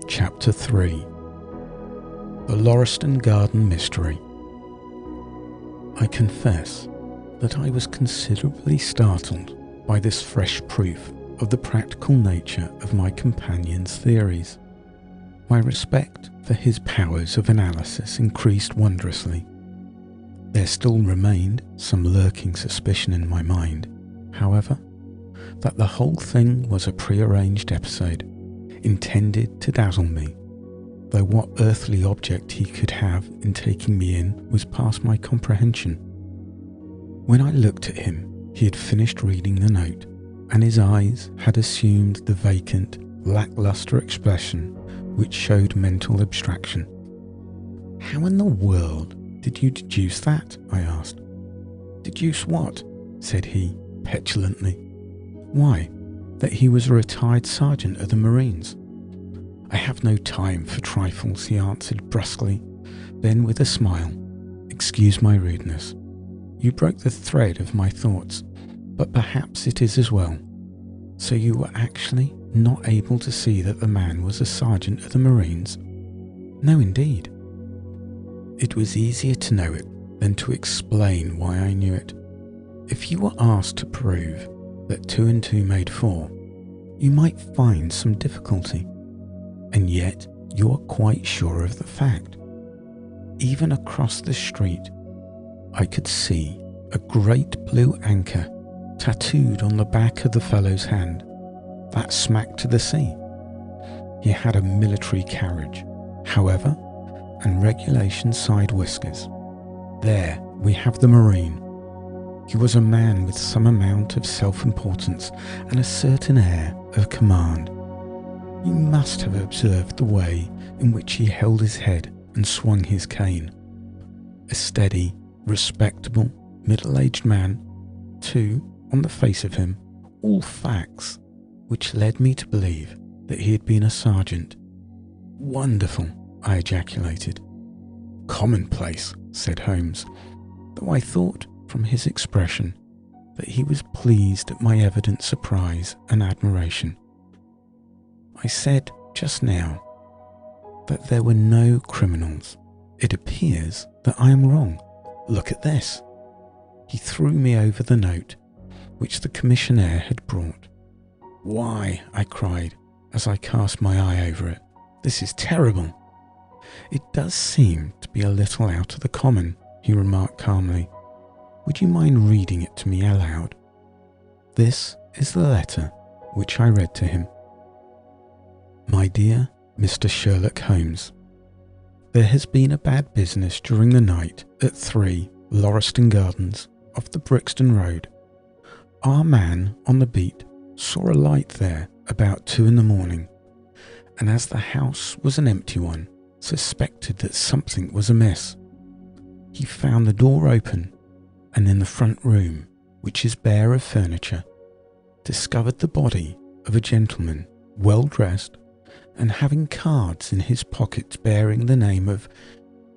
Chapter 3. The Lauriston Garden Mystery. I confess that I was considerably startled by this fresh proof of the practical nature of my companion's theories. My respect for his powers of analysis increased wondrously. There still remained some lurking suspicion in my mind, however, that the whole thing was a prearranged episode, intended to dazzle me, though what earthly object he could have in taking me in was past my comprehension. When I looked at him, he had finished reading the note, and his eyes had assumed the vacant, lacklustre expression which showed mental abstraction. "How in the world did you deduce that?" I asked. "Deduce what?" said he, petulantly. "Why, that he was a retired sergeant of the Marines." "I have no time for trifles," he answered brusquely. Then with a smile, "Excuse my rudeness. You broke the thread of my thoughts, but perhaps it is as well. So you were actually not able to see that the man was a sergeant of the Marines?" "No, indeed." "It was easier to know it than to explain why I knew it. If you were asked to prove that 2 and 2 made 4, you might find some difficulty, and yet you are quite sure of the fact. Even across the street, I could see a great blue anchor tattooed on the back of the fellow's hand, that smack to the sea. He had a military carriage, however, and regulation side whiskers. There we have the Marine. He was a man with some amount of self-importance and a certain air of command. You must have observed the way in which he held his head and swung his cane. A steady, respectable, middle-aged man, too, on the face of him, all facts which led me to believe that he had been a sergeant." "Wonderful," I ejaculated. "Commonplace," said Holmes, though I thought from his expression that he was pleased at my evident surprise and admiration. "I said just now that there were no criminals. It appears that I am wrong. Look at this." He threw me over the note which the commissionaire had brought. "Why," I cried as I cast my eye over it, "this is terrible." "It does seem to be a little out of the common," he remarked calmly. "Would you mind reading it to me aloud?" This is the letter which I read to him. "My dear Mr. Sherlock Holmes, there has been a bad business during the night at 3 Lauriston Gardens off the Brixton Road. Our man on the beat saw a light there about 2 in the morning, and as the house was an empty one, suspected that something was amiss. He found the door open, and in the front room, which is bare of furniture, discovered the body of a gentleman, well dressed, and having cards in his pockets bearing the name of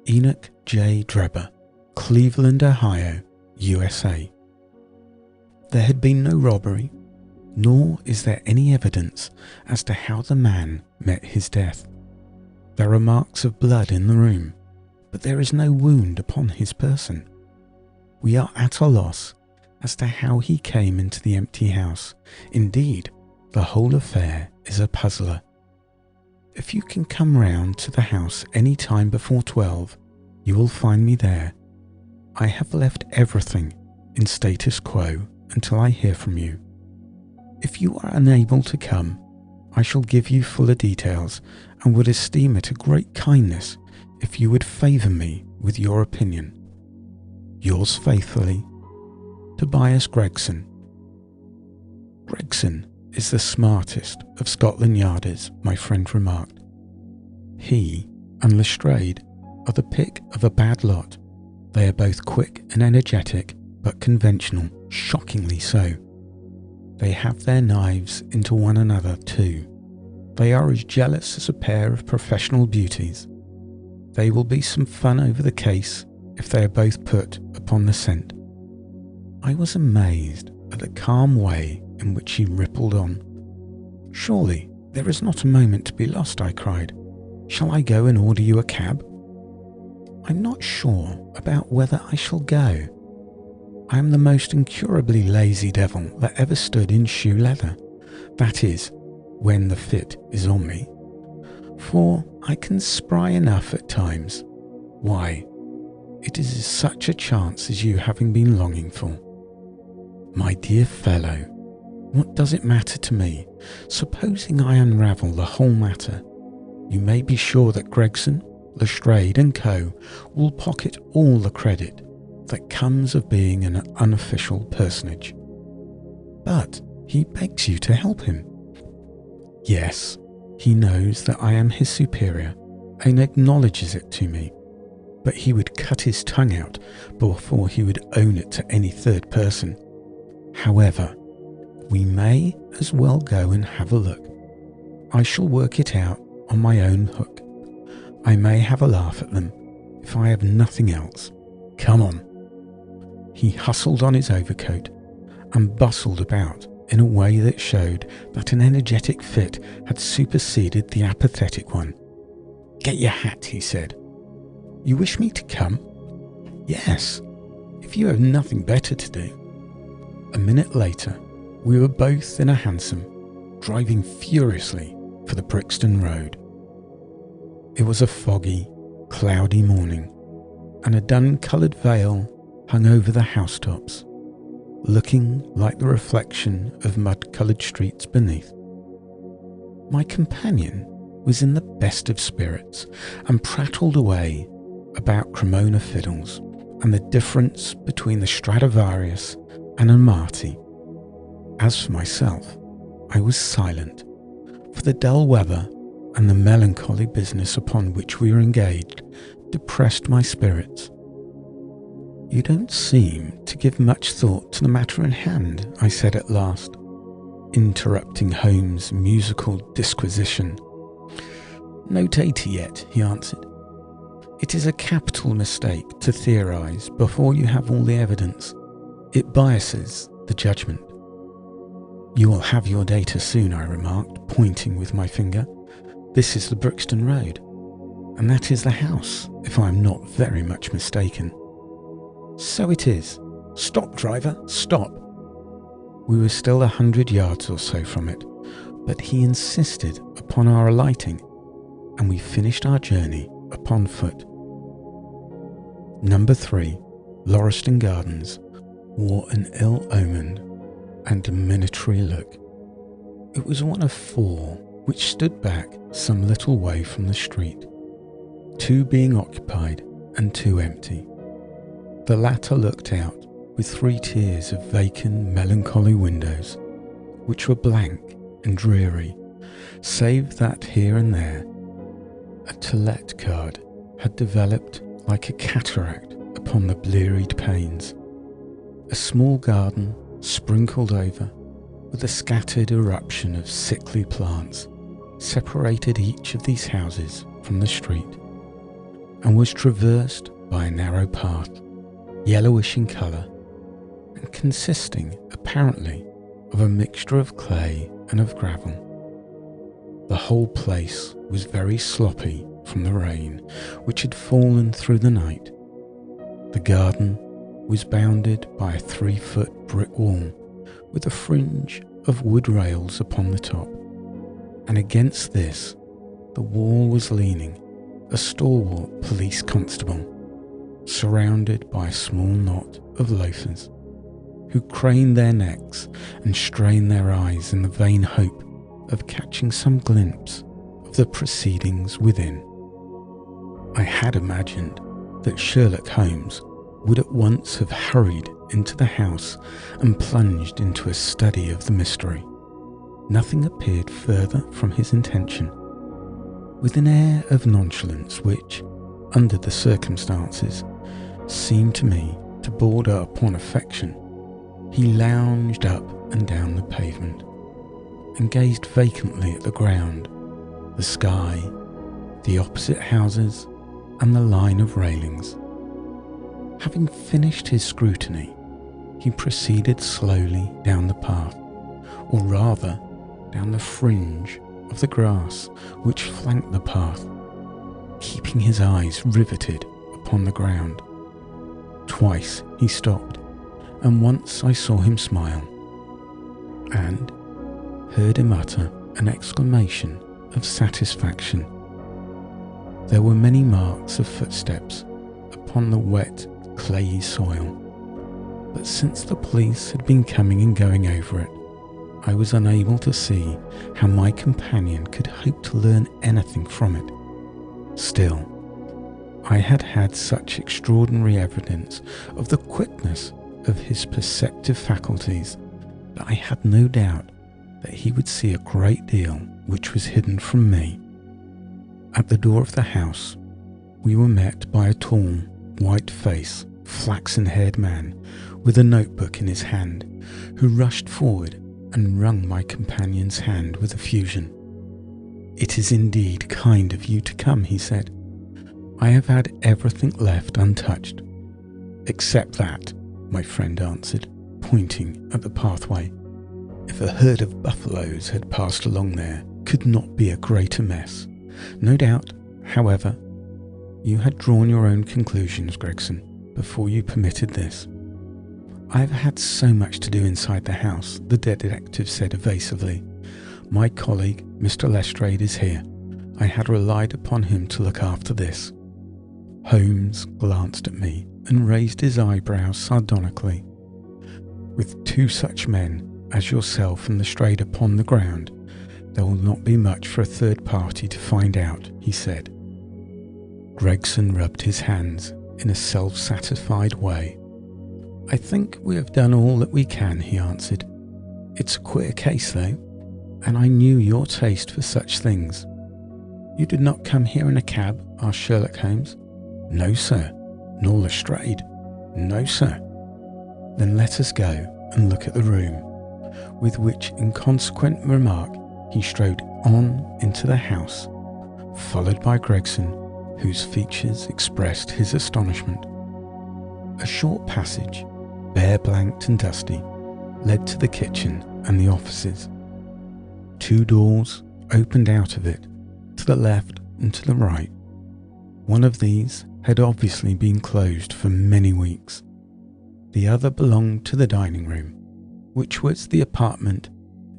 Enoch J. Drebber, Cleveland, Ohio, USA. There had been no robbery, nor is there any evidence as to how the man met his death. There are marks of blood in the room, but there is no wound upon his person. We are at a loss as to how he came into the empty house. Indeed, the whole affair is a puzzler. If you can come round to the house any time before 12, you will find me there. I have left everything in status quo until I hear from you. If you are unable to come, I shall give you fuller details and would esteem it a great kindness if you would favour me with your opinion. Yours faithfully, Tobias Gregson. Gregson is the smartest of Scotland Yarders, my friend remarked. He and Lestrade are the pick of a bad lot. They are both quick and energetic, but conventional, shockingly so. They have their knives into one another too. They are as jealous as a pair of professional beauties. They will be some fun over the case if they are both put upon the scent." I was amazed at the calm way in which he rippled on. "Surely there is not a moment to be lost," I cried. Shall I go and order you a cab?" "I'm not sure about whether I shall go. I am the most incurably lazy devil that ever stood in shoe leather. That is, when the fit is on me. For I can spry enough at times. Why, it is such a chance as you having been longing for." "My dear fellow, what does it matter to me? Supposing I unravel the whole matter, you may be sure that Gregson, Lestrade and Co. will pocket all the credit that comes of being an unofficial personage." "But he begs you to help him." "Yes, he knows that I am his superior and acknowledges it to me, but he would cut his tongue out before he would own it to any third person. However, we may as well go and have a look. I shall work it out on my own hook. I may have a laugh at them, if I have nothing else. Come on." He hustled on his overcoat and bustled about in a way that showed that an energetic fit had superseded the apathetic one. "Get your hat," he said. "You wish me to come?" "Yes, if you have nothing better to do." A minute later, we were both in a hansom, driving furiously for the Brixton Road. It was a foggy, cloudy morning, and a dun-coloured veil hung over the housetops, looking like the reflection of mud-coloured streets beneath. My companion was in the best of spirits and prattled away about Cremona fiddles and the difference between the Stradivarius and a Marti. As for myself, I was silent, for the dull weather and the melancholy business upon which we were engaged depressed my spirits. "You don't seem to give much thought to the matter in hand," I said at last, interrupting Holmes' musical disquisition. "No data yet," he answered. "It is a capital mistake to theorise before you have all the evidence. It biases the judgment." "You will have your data soon," I remarked, pointing with my finger. "This is the Brixton Road, and that is the house, if I am not very much mistaken." "So it is. Stop, driver, stop." We were still 100 yards or so from it, but he insisted upon our alighting, and we finished our journey upon foot. Number 3, Lauriston Gardens, wore an ill-omened and diminatory look. It was one of 4 which stood back some little way from the street, 2 being occupied and 2 empty. The latter looked out with 3 tiers of vacant, melancholy windows, which were blank and dreary, save that here and there a to let card had developed like a cataract upon the blearied panes. A small garden sprinkled over with a scattered eruption of sickly plants separated each of these houses from the street, and was traversed by a narrow path, yellowish in colour, and consisting apparently of a mixture of clay and of gravel. The whole place was very sloppy from the rain which had fallen through the night. The garden was bounded by a 3-foot brick wall with a fringe of wood rails upon the top, and against this the wall was leaning a stalwart police constable, surrounded by a small knot of loafers, who craned their necks and strained their eyes in the vain hope of catching some glimpse of the proceedings within. I had imagined that Sherlock Holmes would at once have hurried into the house and plunged into a study of the mystery. Nothing appeared further from his intention. With an air of nonchalance which, under the circumstances, seemed to me to border upon affection, he lounged up and down the pavement, and gazed vacantly at the ground, the sky, the opposite houses, and the line of railings. Having finished his scrutiny, he proceeded slowly down the path, or rather down the fringe of the grass which flanked the path, keeping his eyes riveted upon the ground. Twice he stopped, and once I saw him smile, and heard him utter an exclamation of satisfaction. There were many marks of footsteps upon the wet, clayey soil, but since the police had been coming and going over it, I was unable to see how my companion could hope to learn anything from it. Still, I had had such extraordinary evidence of the quickness of his perceptive faculties that I had no doubt that he would see a great deal which was hidden from me. At the door of the house, we were met by a tall, white-faced, flaxen-haired man with a notebook in his hand, who rushed forward and wrung my companion's hand with effusion. "It is indeed kind of you to come," he said. "I have had everything left untouched." "Except that," my friend answered, pointing at the pathway. "If a herd of buffaloes had passed along there, could not be a greater mess. No doubt, however, you had drawn your own conclusions, Gregson, before you permitted this." "I have had so much to do inside the house," the detective said evasively. "My colleague, Mr. Lestrade, is here. I had relied upon him to look after this." Holmes glanced at me and raised his eyebrows sardonically. "With two such men as yourself and Lestrade upon the ground, there will not be much for a third party to find out," he said. Gregson rubbed his hands in a self-satisfied way. "I think we have done all that we can," he answered. "It's a queer case, though, and I knew your taste for such things." "You did not come here in a cab?" asked Sherlock Holmes. "No, sir." "Nor Lestrade?" "No, sir." "Then let us go and look at the room," with which inconsequent remark he strode on into the house, followed by Gregson, whose features expressed his astonishment. A short passage, bare, blanked and dusty, led to the kitchen and the offices. Two doors opened out of it, to the left and to the right. One of these had obviously been closed for many weeks. The other belonged to the dining room, which was the apartment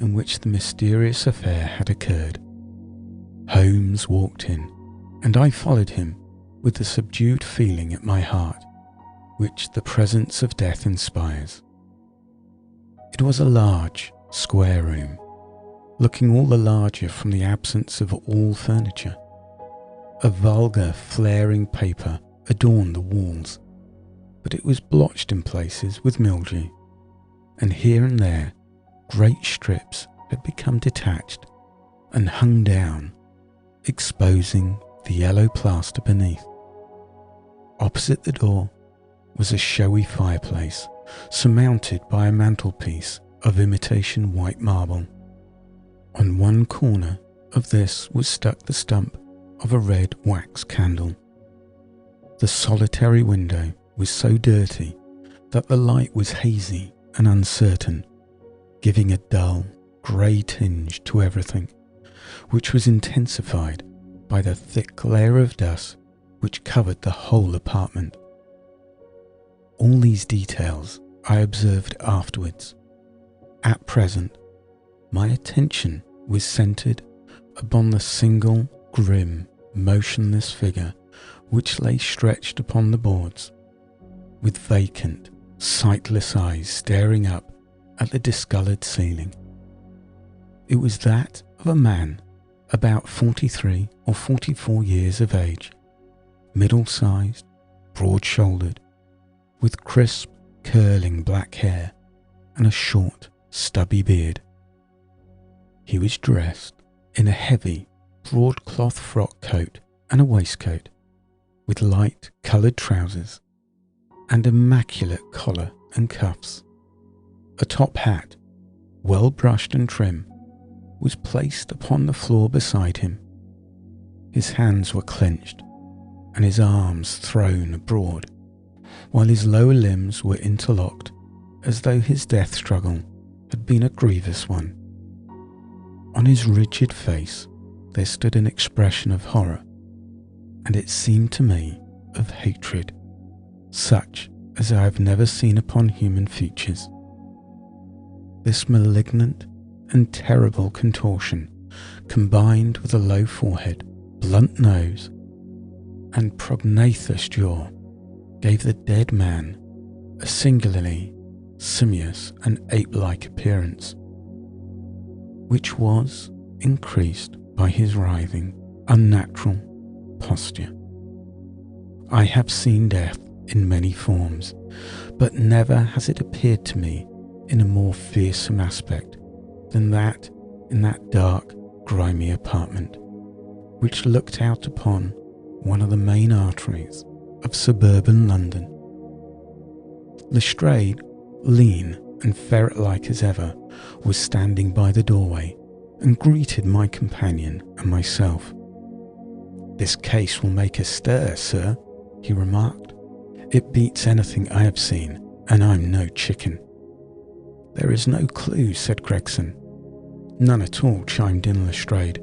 in which the mysterious affair had occurred. Holmes walked in, and I followed him with the subdued feeling at my heart which the presence of death inspires. It was a large, square room, looking all the larger from the absence of all furniture. A vulgar, flaring paper adorned the walls, but it was blotched in places with mildew, and here and there great strips had become detached and hung down, exposing the yellow plaster beneath. Opposite the door was a showy fireplace surmounted by a mantelpiece of imitation white marble. On one corner of this was stuck the stump of a red wax candle. The solitary window was so dirty that the light was hazy and uncertain, giving a dull, grey tinge to everything, which was intensified by the thick layer of dust which covered the whole apartment. All these details I observed afterwards. At present, my attention was centred upon the single, grim, motionless figure which lay stretched upon the boards, with vacant, sightless eyes staring up at the discoloured ceiling. It was that of a man about 43 or 44 years of age, middle-sized, broad-shouldered, with crisp, curling black hair and a short, stubby beard. He was dressed in a heavy, broadcloth frock coat and a waistcoat, with light coloured trousers and immaculate collar and cuffs. A top hat, well brushed and trim, was placed upon the floor beside him. His hands were clenched and his arms thrown abroad, while his lower limbs were interlocked as though his death struggle had been a grievous one. On his rigid face there stood an expression of horror, and it seemed to me of hatred, such as I have never seen upon human features. This malignant and terrible contortion, combined with a low forehead, blunt nose, and prognathous jaw, gave the dead man a singularly simious and ape-like appearance, which was increased by his writhing, unnatural posture. I have seen death in many forms, but never has it appeared to me in a more fearsome aspect than that in that dark, grimy apartment, which looked out upon one of the main arteries of suburban London. Lestrade, lean and ferret-like as ever, was standing by the doorway and greeted my companion and myself. "This case will make a stir, sir," he remarked. "It beats anything I have seen, and I'm no chicken." "There is no clue," said Gregson. "None at all," chimed in Lestrade.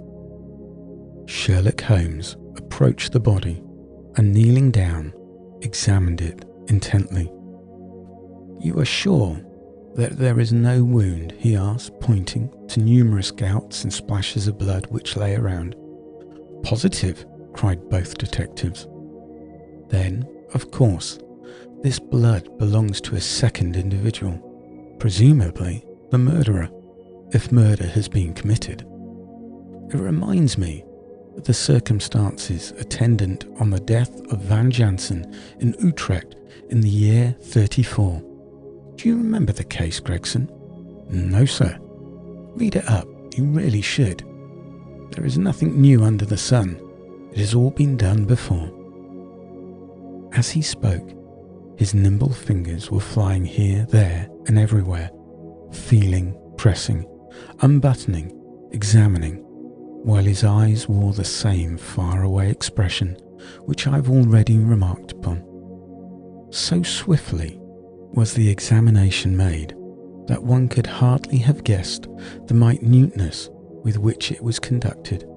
Sherlock Holmes approached the body and, kneeling down, examined it intently. "You are sure that there is no wound?" he asked, pointing to numerous gouts and splashes of blood which lay around. "Positive," cried both detectives. "Then, of course, this blood belongs to a second individual, presumably the murderer, if murder has been committed. It reminds me of the circumstances attendant on the death of Van Jansen in Utrecht in the year 34. Do you remember the case, Gregson?" "No, sir." "Read it up. You really should. There is nothing new under the sun. It has all been done before." As he spoke, his nimble fingers were flying here, there, and everywhere, feeling, pressing, unbuttoning, examining, while his eyes wore the same far-away expression which I have already remarked upon. So swiftly was the examination made that one could hardly have guessed the minuteness with which it was conducted.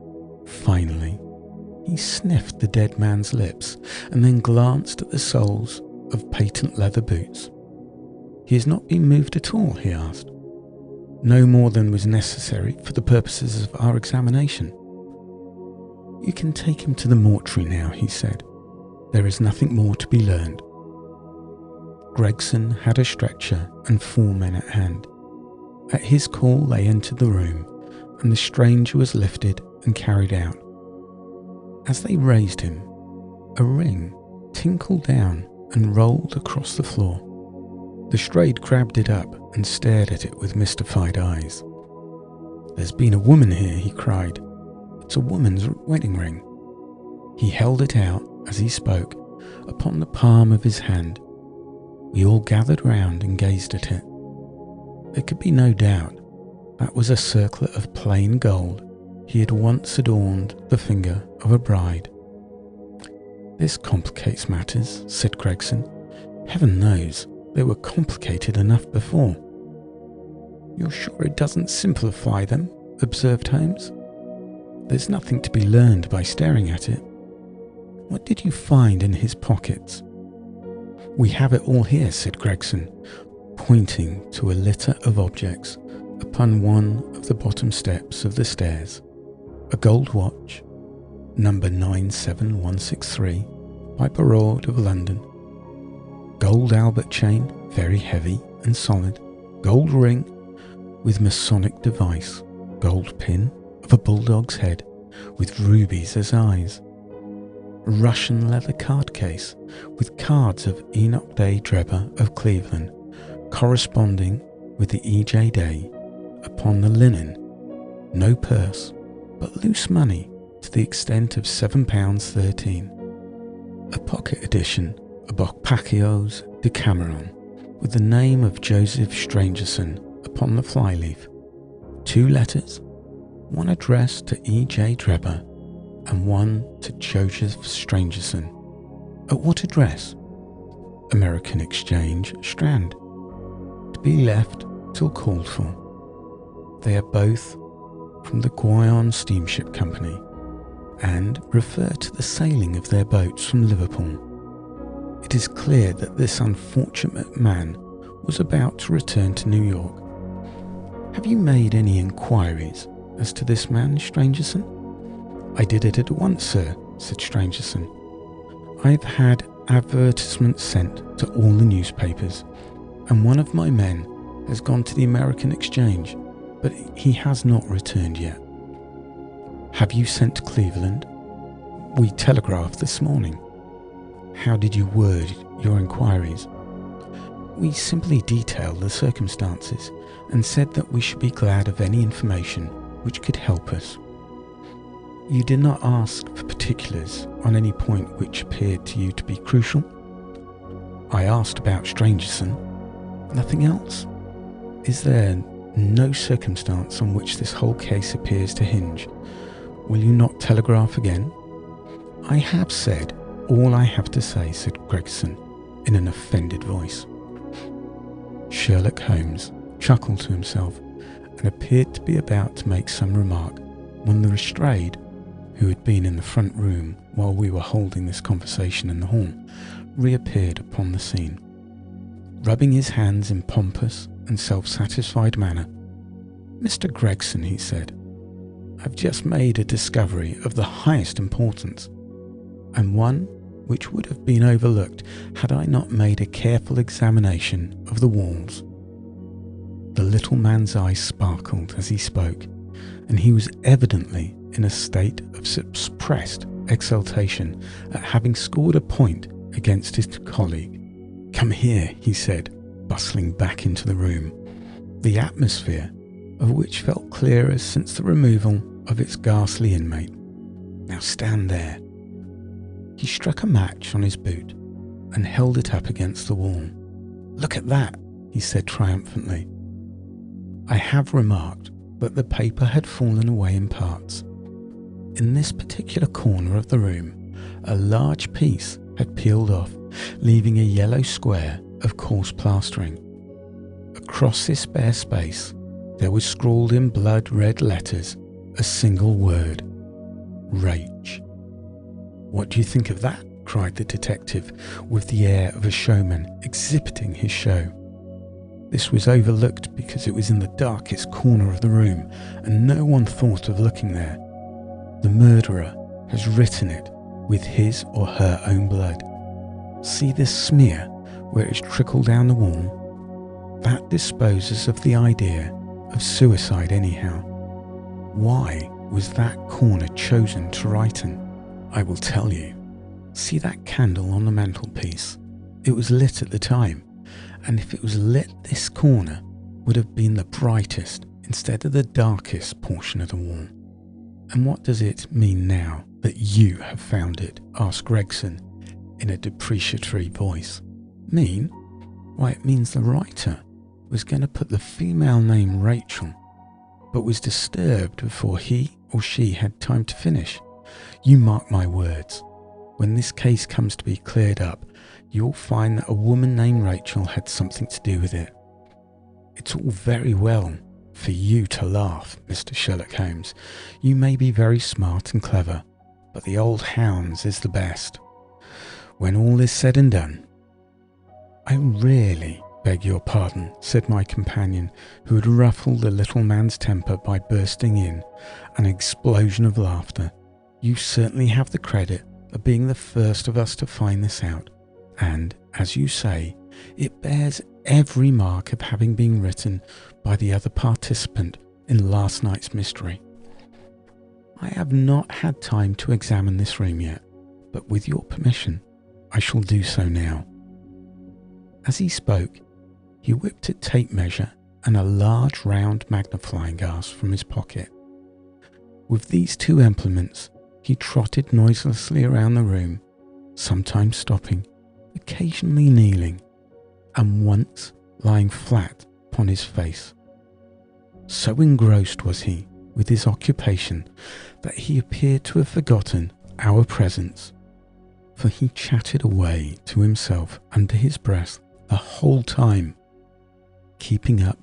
Finally, he sniffed the dead man's lips and then glanced at the soles of patent leather boots. "He has not been moved at all?" he asked. "No more than was necessary for the purposes of our examination." "You can take him to the mortuary now," he said. "There is nothing more to be learned." Gregson had a stretcher and 4 men at hand. At his call they entered the room, and the stranger was lifted and carried out. As they raised him, a ring tinkled down and rolled across the floor. Lestrade grabbed it up and stared at it with mystified eyes. "There's been a woman here," he cried. "It's a woman's wedding ring." He held it out, as he spoke, upon the palm of his hand. We all gathered round and gazed at it. There could be no doubt that was a circlet of plain gold he had once adorned the finger of a bride. "This complicates matters," said Gregson. "Heaven knows they were complicated enough before." "You're sure it doesn't simplify them?" observed Holmes. "There's nothing to be learned by staring at it. What did you find in his pockets?" "We have it all here," said Gregson, pointing to a litter of objects upon one of the bottom steps of the stairs. "A gold watch, number 97163, by Barraud of London. Gold Albert chain, very heavy and solid. Gold ring with Masonic device. Gold pin of a bulldog's head with rubies as eyes. Russian leather card case with cards of Enoch Day Drebber of Cleveland, corresponding with the E.J. Day upon the linen. No purse, but loose money to the extent of £7.13. A pocket edition of Boccaccio's Decameron with the name of Joseph Strangerson upon the flyleaf. 2 letters, one addressed to E.J. Drebber and one to Joseph Strangerson. At what address? American Exchange, Strand. To be left till called for. They are both from the Guion Steamship Company, and refer to the sailing of their boats from Liverpool. It is clear that this unfortunate man was about to return to New York. Have you made any inquiries as to this man, Strangerson? I did it at once, sir, said Strangerson. I've had advertisements sent to all the newspapers, and one of my men has gone to the American Exchange, but he has not returned yet. Have you sent to Cleveland? We telegraphed this morning. How did you word your inquiries? We simply detailed the circumstances and said that we should be glad of any information which could help us. You did not ask for particulars on any point which appeared to you to be crucial? I asked about Strangerson. Nothing else? Is there no circumstance on which this whole case appears to hinge? Will you not telegraph again? I have said all I have to say, said Gregson in an offended voice. Sherlock Holmes chuckled to himself and appeared to be about to make some remark when the Lestrade, who had been in the front room while we were holding this conversation in the hall, reappeared upon the scene. Rubbing his hands in pompous and self-satisfied manner, Mr. Gregson, he said, I've just made a discovery of the highest importance, and one which would have been overlooked had I not made a careful examination of the walls. The little man's eyes sparkled as he spoke, and he was evidently in a state of suppressed exultation at having scored a point against his colleague. Come here, he said, bustling back into the room, the atmosphere of which felt clearer since the removal of its ghastly inmate. Now stand there. He struck a match on his boot and held it up against the wall. Look at that, he said triumphantly. I have remarked that the paper had fallen away in parts. In this particular corner of the room, a large piece had peeled off, leaving a yellow square of coarse plastering. Across this bare space, there was scrawled in blood-red letters a single word: rage. What do you think of that? Cried the detective, with the air of a showman exhibiting his show. This was overlooked because it was in the darkest corner of the room, and no one thought of looking there. The murderer has written it with his or her own blood. See this smear where it's trickled down the wall? That disposes of the idea of suicide anyhow. Why was that corner chosen to write in? I will tell you. See that candle on the mantelpiece? It was lit at the time, and if it was lit, this corner would have been the brightest instead of the darkest portion of the wall. And what does it mean now that you have found it? Asked Gregson in a depreciatory voice. Mean? Why, it means the writer was going to put the female name Rachel, but was disturbed before he or she had time to finish. You mark my words. When this case comes to be cleared up, you'll find that a woman named Rachel had something to do with it. It's all very well for you to laugh, Mr. Sherlock Holmes. You may be very smart and clever, but the old hound's is the best. When all is said and done, I really beg your pardon, said my companion, who had ruffled the little man's temper by bursting in an explosion of laughter. You certainly have the credit of being the first of us to find this out, and, as you say, it bears every mark of having been written by the other participant in last night's mystery. I have not had time to examine this room yet, but with your permission, I shall do so now. As he spoke, he whipped a tape measure and a large round magnifying glass from his pocket. With these two implements, he trotted noiselessly around the room, sometimes stopping, occasionally kneeling, and once lying flat upon his face. So engrossed was he with his occupation that he appeared to have forgotten our presence, for he chatted away to himself under his breath the whole time, keeping up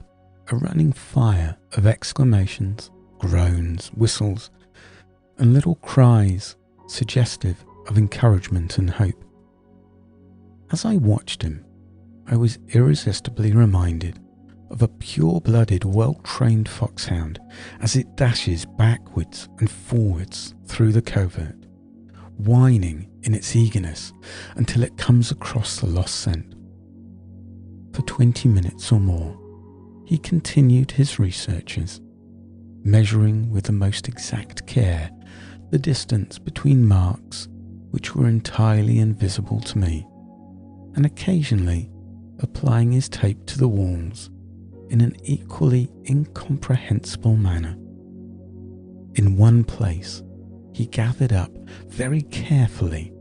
a running fire of exclamations, groans, whistles, and little cries suggestive of encouragement and hope. As I watched him, I was irresistibly reminded of a pure-blooded, well-trained foxhound as it dashes backwards and forwards through the covert, whining in its eagerness until it comes across the lost scent. For 20 minutes or more, he continued his researches, measuring with the most exact care the distance between marks which were entirely invisible to me, and occasionally applying his tape to the walls in an equally incomprehensible manner. In one place, he gathered up very carefully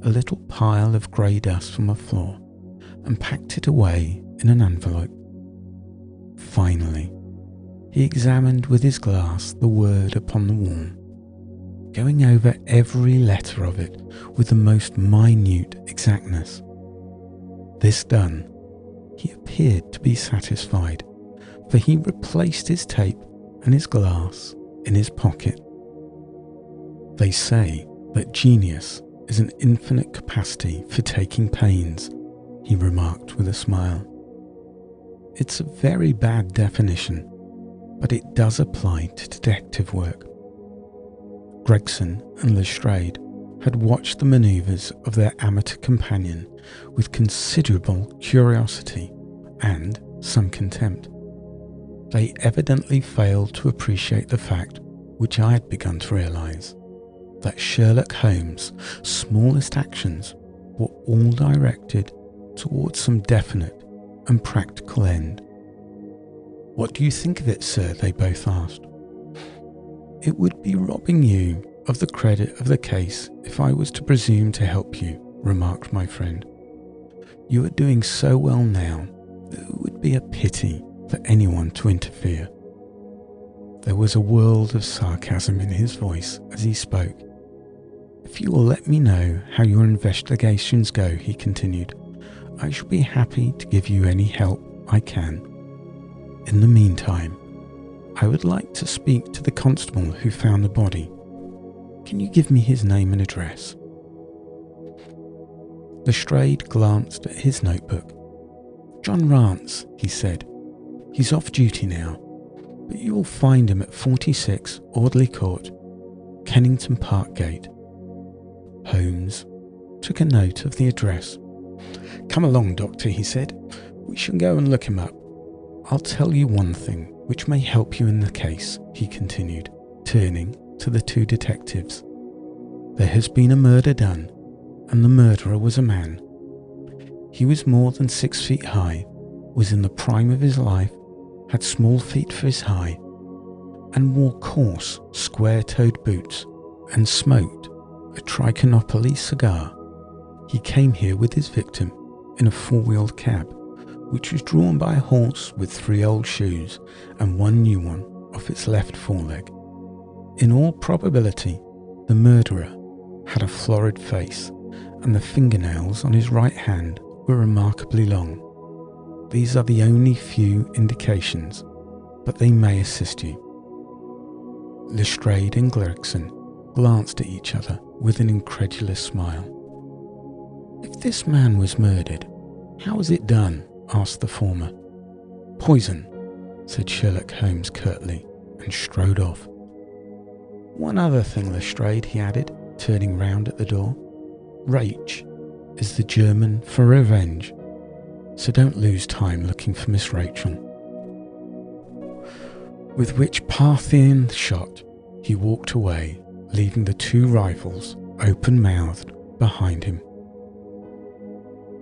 a little pile of grey dust from a floor and packed it away in an envelope. Finally, he examined with his glass the word upon the wall, going over every letter of it with the most minute exactness. This done, he appeared to be satisfied, for he replaced his tape and his glass in his pocket. They say that genius is an infinite capacity for taking pains, he remarked with a smile. It's a very bad definition, but it does apply to detective work. Gregson and Lestrade had watched the manoeuvres of their amateur companion with considerable curiosity and some contempt. They evidently failed to appreciate the fact, which I had begun to realise, that Sherlock Holmes' smallest actions were all directed towards some definite and practical end. "What do you think of it, sir?" they both asked. "It would be robbing you of the credit of the case if I was to presume to help you," remarked my friend. "You are doing so well now that it would be a pity for anyone to interfere." There was a world of sarcasm in his voice as he spoke. "If you will let me know how your investigations go," he continued, "I shall be happy to give you any help I can. In the meantime, I would like to speak to the constable who found the body. Can you give me his name and address?" Lestrade glanced at his notebook. "John Rance," he said. "He's off duty now, but you will find him at 46 Audley Court, Kennington Park Gate." Holmes took a note of the address. "Come along, Doctor," he said. "We shall go and look him up. I'll tell you one thing which may help you in the case," he continued, turning to the two detectives. "There has been a murder done, and the murderer was a man. He was more than 6 feet high, was in the prime of his life, had small feet for his height, and wore coarse, square-toed boots, and smoked a Trichinopoly cigar. He came here with his victim in a four-wheeled cab, which was drawn by a horse with 3 old shoes and 1 new one off its left foreleg. In all probability, the murderer had a florid face, and the fingernails on his right hand were remarkably long. These are the only few indications, but they may assist you." Lestrade and Gregson glanced at each other with an incredulous smile. "If this man was murdered, how was it done?" asked the former. "Poison," said Sherlock Holmes curtly, and strode off. "One other thing, Lestrade," he added, turning round at the door. "Rage is the German for revenge, so don't lose time looking for Miss Rachel." With which Parthian shot, he walked away, leaving the 2 rifles open-mouthed behind him.